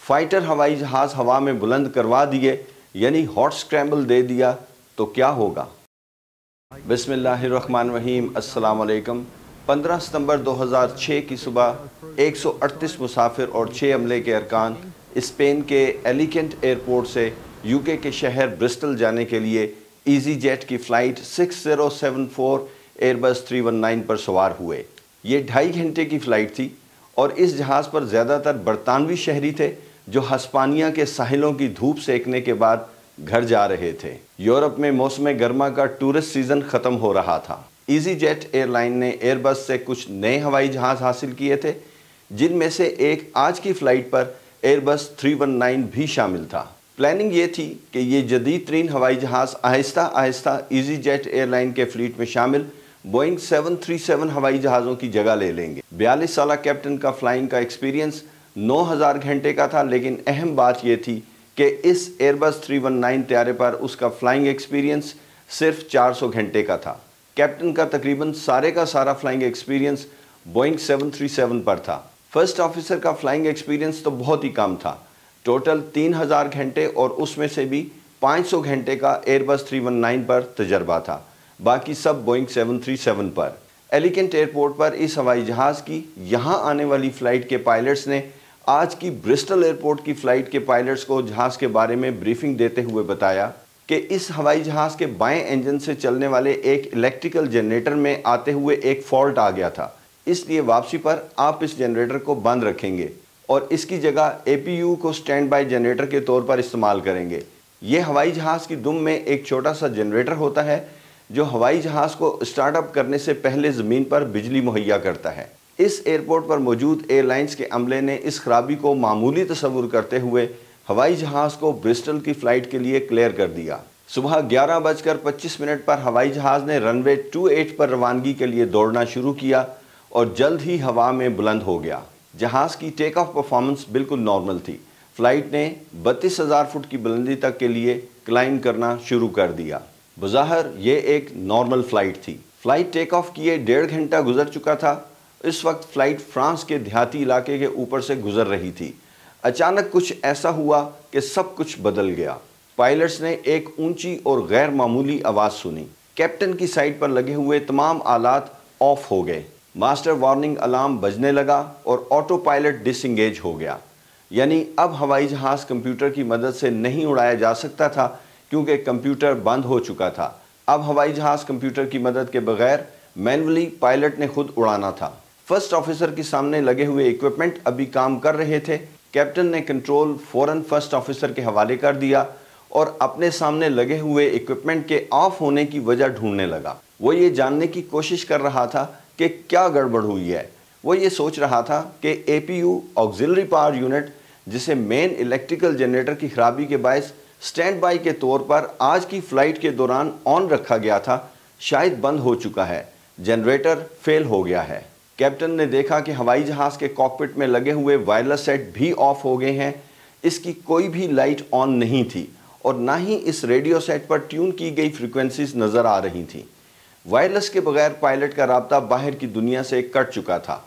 Fighter हवाई जहाज़ हवा में बुलंद करवा दिए, यानी हॉट स्क्रैम्बल दे दिया, तो क्या होगा? बिस्मिल्लाहिर्रहमानिर्रहीम। अस्सलाम वालेकुम। 15 सितंबर 2006 की सुबह 138 मुसाफिर और 6 अमले के अरकान स्पेन के एलिकेंट एयरपोर्ट से यूके के शहर ब्रिस्टल जाने के लिए ईजी जेट की फ़्लाइट 6074 एयरबस 319 पर सवार हुए। ये 2.5 घंटे की फ़्लाइट थी और इस जहाज़ पर ज़्यादातर बरतानवी शहरी थे जो हस्पानिया के साहिलों की धूप सेकने के बाद घर जा रहे थे। यूरोप में मौसम गर्मा का टूरिस्ट सीज़न ख़त्म हो रहा था। ईजी जेट एयरलाइन ने एयरबस से कुछ नए हवाई जहाज़ हासिल किए थे, जिनमें से एक आज की फ़्लाइट पर एयरबस 319 भी शामिल था। प्लानिंग ये थी कि ये जदीद तरीन हवाई जहाज़ Aahista Aahista easy jet airline के फ्लीट में शामिल बोइंग 737 हवाई जहाज़ों की जगह ले लेंगे। 42 साल कैप्टन का फ्लाइंग का एक्सपीरियंस 9000 घंटे का था, लेकिन अहम बात यह थी कि इस एयरबस 319 तैयारे पर उसका फ्लाइंग एक्सपीरियंस सिर्फ 400 घंटे का था। कैप्टन का तकरीबन सारे का सारा फ्लाइंग एक्सपीरियंस बोइंग 737 पर था। फर्स्ट ऑफिसर का फ्लाइंग एक्सपीरियंस तो बहुत ही कम था, टोटल 3000 घंटे, और उसमें से भी 500 घंटे का एयरबस 319 पर तजर्बा था, बाकी सब बोइंग 737 पर। एलिकेंट एयरपोर्ट पर इस हवाई जहाज़ की यहाँ आने वाली फ़्लाइट के पायलट्स ने आज की ब्रिस्टल एयरपोर्ट की फ़्लाइट के पायलट्स को जहाज़ के बारे में ब्रीफिंग देते हुए बताया कि इस हवाई जहाज़ के बाएं इंजन से चलने वाले एक इलेक्ट्रिकल जनरेटर में आते हुए एक फॉल्ट आ गया था, इसलिए वापसी पर आप इस जनरेटर को बंद रखेंगे और इसकी जगह APU को स्टैंड बाय जनरेटर के तौर पर इस्तेमाल करेंगे। ये हवाई जहाज़ की दुम में एक छोटा सा जनरेटर होता है जो हवाई जहाज़ को स्टार्टअप करने से पहले ज़मीन पर बिजली मुहैया करता है। इस एयरपोर्ट पर मौजूद एयरलाइंस के अमले ने इस खराबी को मामूली तस्वुर करते हुए हवाई जहाज़ को ब्रिस्टल की फ़्लाइट के लिए क्लियर कर दिया। सुबह 11:25 पर हवाई जहाज़ ने रनवे 28 पर रवानगी के लिए दौड़ना शुरू किया और जल्द ही हवा में बुलंद हो गया। जहाज़ की टेक ऑफ परफॉर्मेंस बिल्कुल नॉर्मल थी। फ़्लाइट ने 32,000 फुट की बुलंदी तक के लिए क्लाइंब करना शुरू कर दिया। बज़ाहिर ये एक नॉर्मल फ़्लाइट थी। फ़्लाइट टेक ऑफ किए 1.5 घंटा गुजर चुका था। इस वक्त फ़्लाइट फ्रांस के देहाती इलाके के ऊपर से गुजर रही थी। अचानक कुछ ऐसा हुआ कि सब कुछ बदल गया। पायलट्स ने एक ऊंची और गैर मामूली आवाज़ सुनी। कैप्टन की साइड पर लगे हुए तमाम आलात ऑफ हो गए। मास्टर वार्निंग अलार्म बजने लगा और ऑटो पायलट डिसएंगेज हो गया, यानी अब हवाई जहाज़ कंप्यूटर की मदद से नहीं उड़ाया जा सकता था क्योंकि कंप्यूटर बंद हो चुका था। अब हवाई जहाज़ कंप्यूटर की मदद के बगैर मैनुअली पायलट ने खुद उड़ाना था। फर्स्ट ऑफिसर के सामने लगे हुए इक्विपमेंट अभी काम कर रहे थे। कैप्टन ने कंट्रोल फ़ौरन फर्स्ट ऑफिसर के हवाले कर दिया और अपने सामने लगे हुए इक्विपमेंट के ऑफ होने की वजह ढूंढने लगा। वो ये जानने की कोशिश कर रहा था कि क्या गड़बड़ हुई है। वो ये सोच रहा था कि APU ऑक्सिलरी पावर यूनिट, जिसे मेन इलेक्ट्रिकल जनरेटर की खराबी के बायस स्टैंड बाई के तौर पर आज की फ़्लाइट के दौरान ऑन रखा गया था, शायद बंद हो चुका है, जनरेटर फेल हो गया है। कैप्टन ने देखा कि हवाई जहाज़ के कॉकपिट में लगे हुए वायरलेस सेट भी ऑफ हो गए हैं। इसकी कोई भी लाइट ऑन नहीं थी और ना ही इस रेडियो सेट पर ट्यून की गई फ्रिक्वेंसीज नज़र आ रही थी। वायरलेस के बगैर पायलट का राब्ता बाहर की दुनिया से कट चुका था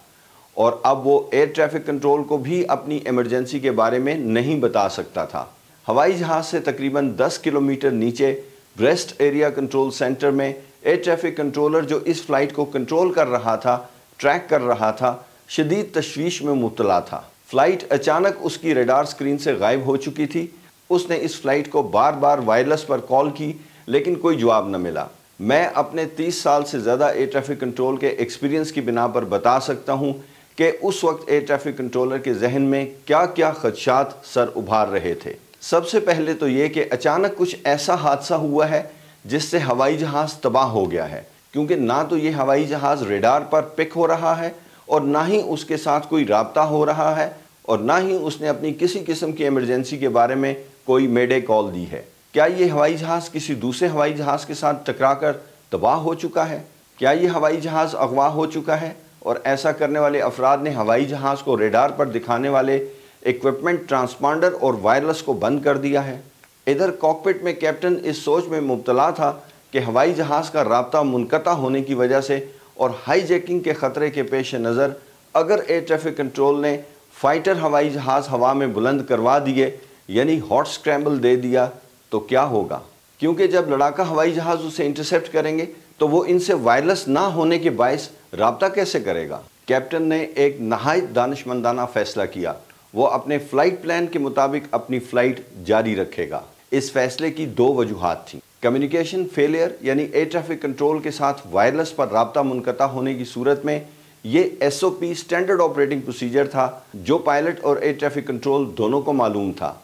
और अब वो एयर ट्रैफिक कंट्रोल को भी अपनी इमरजेंसी के बारे में नहीं बता सकता था। हवाई जहाज़ से तकरीबन 10 किलोमीटर नीचे ब्रेस्ट एरिया कंट्रोल सेंटर में एयर ट्रैफिक कंट्रोलर जो इस फ़्लाइट को कंट्रोल कर रहा था, ट्रैक कर रहा था, शदीद तशवीश में मुब्तला था। फ़्लाइट अचानक उसकी रडार स्क्रीन से गायब हो चुकी थी। उसने इस फ़्लाइट को बार बार वायरलेस पर कॉल की, लेकिन कोई जवाब न मिला। मैं अपने 30 साल से ज़्यादा एयर ट्रैफिक कंट्रोल के एक्सपीरियंस की बिना पर बता सकता हूँ कि उस वक्त एयर ट्रैफिक कंट्रोलर के जहन में क्या क्या खदशात सर उभार रहे थे। सबसे पहले तो ये कि अचानक कुछ ऐसा हादसा हुआ है जिससे हवाई जहाज़ तबाह हो गया है, क्योंकि ना तो ये हवाई जहाज़ रेडार पर पिक हो रहा है और ना ही उसके साथ कोई राब्ता हो रहा है और ना ही उसने अपनी किसी किस्म की इमरजेंसी के बारे में कोई मेडे कॉल दी है। क्या ये हवाई जहाज़ किसी दूसरे हवाई जहाज़ के साथ टकरा कर तबाह हो चुका है? क्या ये हवाई जहाज़ अगवा हो चुका है और ऐसा करने वाले अफराद ने हवाई जहाज़ को रेडार पर दिखाने वाले इक्विपमेंट, ट्रांसपॉन्डर और वायरलेस को बंद कर दिया है? इधर कॉकपिट में कैप्टन इस सोच में मुब्तला था कि हवाई जहाज़ का राब्ता मुनक़ता होने की वजह से और हाईजैकिंग के ख़तरे के पेश नज़र अगर एयर ट्रैफिक कंट्रोल ने फाइटर हवाई जहाज़ हवा में बुलंद करवा दिए, यानी हॉट स्क्रैम्बल दे दिया, तो क्या होगा? क्योंकि जब लड़ाका हवाई जहाज़ उसे इंटरसेप्ट करेंगे तो वो इनसे वायरलेस ना होने के बायस राब्ता कैसे करेगा? कैप्टन ने एक नहायत दानिशमंदाना फैसला किया। वो अपने फ़्लाइट प्लान के मुताबिक अपनी फ़्लाइट जारी रखेगा। इस फैसले की दो वजूहात थी। कम्युनिकेशन फेलियर यानी एयर ट्रैफिक कंट्रोल के साथ वायरलेस पर राब्ता मुनक़ता होने की सूरत में ये SOP स्टैंडर्ड ऑपरेटिंग प्रोसीजर था जो पायलट और एयर ट्रैफिक कंट्रोल दोनों को मालूम था।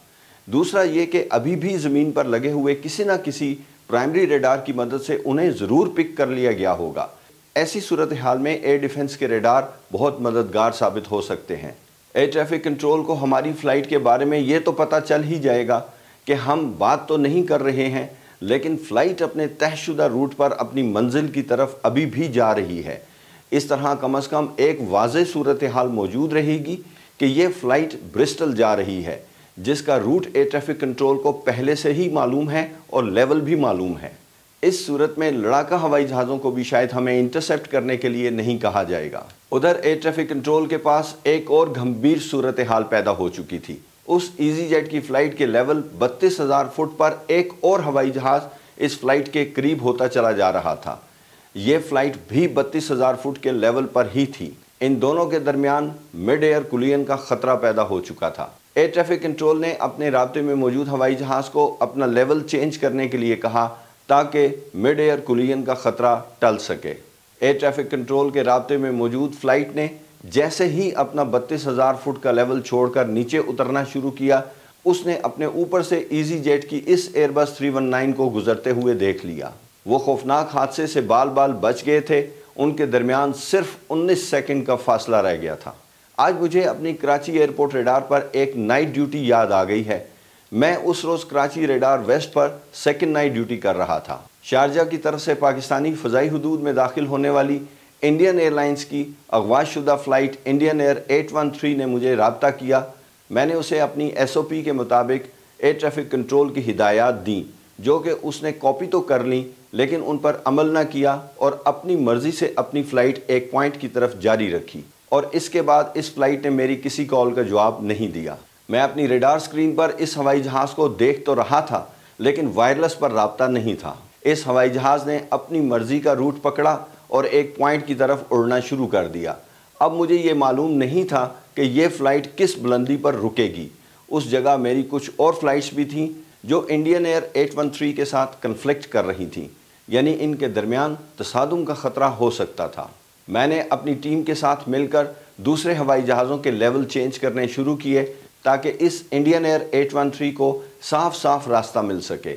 दूसरा ये कि अभी भी ज़मीन पर लगे हुए किसी न किसी प्राइमरी रेडार की मदद से उन्हें ज़रूर पिक कर लिया गया होगा। ऐसी सूरत हाल में एयर डिफेंस के रेडार बहुत मददगार साबित हो सकते हैं। एयर ट्रैफिक कंट्रोल को हमारी फ़्लाइट के बारे में ये तो पता चल ही जाएगा कि हम बात तो नहीं कर रहे हैं, लेकिन फ़्लाइट अपने तयशुदा रूट पर अपनी मंजिल की तरफ अभी भी जा रही है। इस तरह कम से कम एक वाज़ेह सूरत हाल मौजूद रहेगी कि ये फ़्लाइट ब्रिस्टल जा रही है, जिसका रूट एयर ट्रैफिक कंट्रोल को पहले से ही मालूम है और लेवल भी मालूम है। इस सूरत में लड़ाका हवाई जहाज़ों को भी शायद हमें इंटरसेप्ट करने के लिए नहीं कहा जाएगा। उधर एयर ट्रैफिक कंट्रोल के पास एक और गंभीर सूरत हाल पैदा हो चुकी थी। उस ईज़ीजेट की फ़्लाइट के लेवल 32,000 फुट पर एक और हवाई जहाज़ इस फ्लाइट के करीब होता चला जा रहा था। ये फ़्लाइट भी 32,000 फुट के लेवल पर ही थी। इन दोनों के दरमियान मिड एयर कुलियन का ख़तरा पैदा हो चुका था। एयर ट्रैफिक कंट्रोल ने अपने राब्ते में मौजूद हवाई जहाज़ को अपना लेवल चेंज करने के लिए कहा ताकि मिड एयर कुलियन का ख़तरा टल सके। एयर ट्रैफिक कंट्रोल के राब्ते में मौजूद फ़्लाइट ने जैसे ही अपना 32,000 फुट का लेवल छोड़कर नीचे उतरना शुरू किया, उसने अपने ऊपर से ईज़ीजेट की इस एयरबस 319 को गुजरते हुए देख लिया। वो खौफनाक हादसे से बाल बाल बच गए थे। उनके दरमियान सिर्फ 19 सेकंड का फासला रह गया था। आज मुझे अपनी कराची एयरपोर्ट रेडार पर एक नाइट ड्यूटी याद आ गई है। मैं उस रोज़ कराची रेडार वेस्ट पर सेकंड नाइट ड्यूटी कर रहा था। शारजा की तरफ से पाकिस्तानी फ़ज़ाई हुदूद में दाखिल होने वाली इंडियन एयरलाइंस की अगवाशुदा फ़्लाइट इंडियन एयर 813 ने मुझे राब्ता किया। मैंने उसे अपनी SOP के मुताबिक एयर ट्रैफिक कंट्रोल की हिदायत दी, जो कि उसने कॉपी तो कर ली लेकिन उन पर अमल ना किया और अपनी मर्ज़ी से अपनी फ़्लाइट एक पॉइंट की तरफ जारी रखी। और इसके बाद इस फ़्लाइट ने मेरी किसी कॉल का जवाब नहीं दिया। मैं अपनी रेडार स्क्रीन पर इस हवाई जहाज़ को देख तो रहा था, लेकिन वायरलेस पर राब्ता नहीं था। इस हवाई जहाज़ ने अपनी मर्ज़ी का रूट पकड़ा और एक पॉइंट की तरफ उड़ना शुरू कर दिया। अब मुझे ये मालूम नहीं था कि ये फ़्लाइट किस बुलंदी पर रुकेगी। उस जगह मेरी कुछ और फ़्लाइट्स भी थीं जो इंडियन एयर 813 के साथ कन्फ्लिक्ट कर रही थीं, यानी इनके दरमियान तसादुम का ख़तरा हो सकता था। मैंने अपनी टीम के साथ मिलकर दूसरे हवाई जहाज़ों के लेवल चेंज करने शुरू किए ताकि इस इंडियन एयर 813 को साफ साफ रास्ता मिल सके।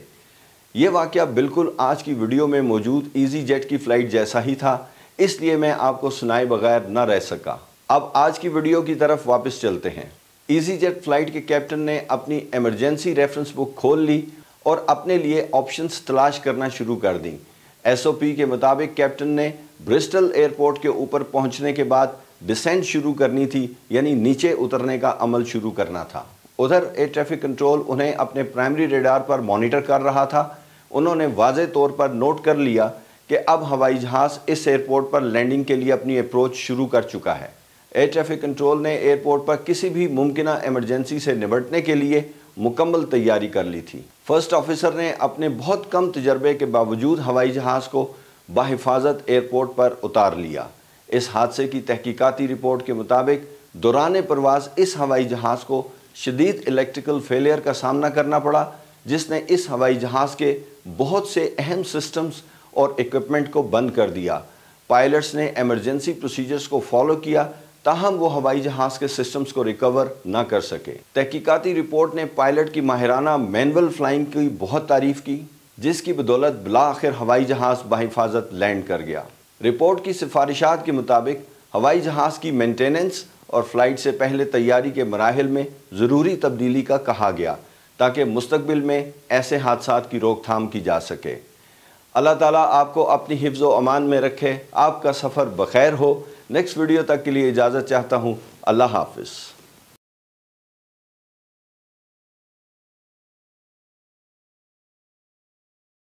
ये वाक़या बिल्कुल आज की वीडियो में मौजूद ईज़ीजेट की फ़्लाइट जैसा ही था, इसलिए मैं आपको सुनाए बगैर न रह सका। अब आज की वीडियो की तरफ वापस चलते हैं। ईज़ीजेट फ़्लाइट के कैप्टन ने अपनी इमरजेंसी रेफरेंस बुक खोल ली और अपने लिए ऑप्शंस तलाश करना शुरू कर दी। SOP के मुताबिक कैप्टन ने ब्रिस्टल एयरपोर्ट के ऊपर पहुंचने के बाद डिसेंट शुरू करनी थी, यानी नीचे उतरने का अमल शुरू करना था। उधर एयर ट्रैफिक कंट्रोल उन्हें अपने प्राइमरी रेडार पर मॉनिटर कर रहा था। उन्होंने वाज़े तौर पर नोट कर लिया कि अब हवाई जहाज़ इस एयरपोर्ट पर लैंडिंग के लिए अपनी अप्रोच शुरू कर चुका है। एयर ट्रैफिक कंट्रोल ने एयरपोर्ट पर किसी भी मुमकिना इमरजेंसी से निपटने के लिए मुकम्मल तैयारी कर ली थी। फर्स्ट ऑफिसर ने अपने बहुत कम तजर्बे के बावजूद हवाई जहाज़ को बाहिफाजत एयरपोर्ट पर उतार लिया। इस हादसे की तहकीकाती रिपोर्ट के मुताबिक दौरान परवाज़ इस हवाई जहाज़ को शदीद इलेक्ट्रिकल फेलियर का सामना करना पड़ा, जिसने इस हवाई जहाज़ के बहुत से अहम सिस्टम्स और इक्विपमेंट को बंद कर दिया। पायलट्स ने एमरजेंसी प्रोसीजर्स को फॉलो किया, ताहम वो हवाई जहाज़ के सिस्टम्स को रिकवर ना कर सके। तहकीकाती रिपोर्ट ने पायलट की माहिराना मैनुअल फ्लाइंग की बहुत तारीफ़ की, जिसकी बदौलत बिला आखिर हवाई जहाज़ बाहिफाजत लैंड कर गया। रिपोर्ट की सिफारिशात के मुताबिक हवाई जहाज़ की मेंटेनेंस और फ़्लाइट से पहले तैयारी के मराहिल में ज़रूरी तब्दीली का कहा गया, ताकि मुस्तकबिल में ऐसे हादसात की रोकथाम की जा सके। अल्लाह ताला आपको अपनी हिफ्ज़ व अमान में रखे। आपका सफ़र बखैर हो। नेक्स्ट वीडियो तक के लिए इजाज़त चाहता हूँ। अल्लाह हाफ़िज़।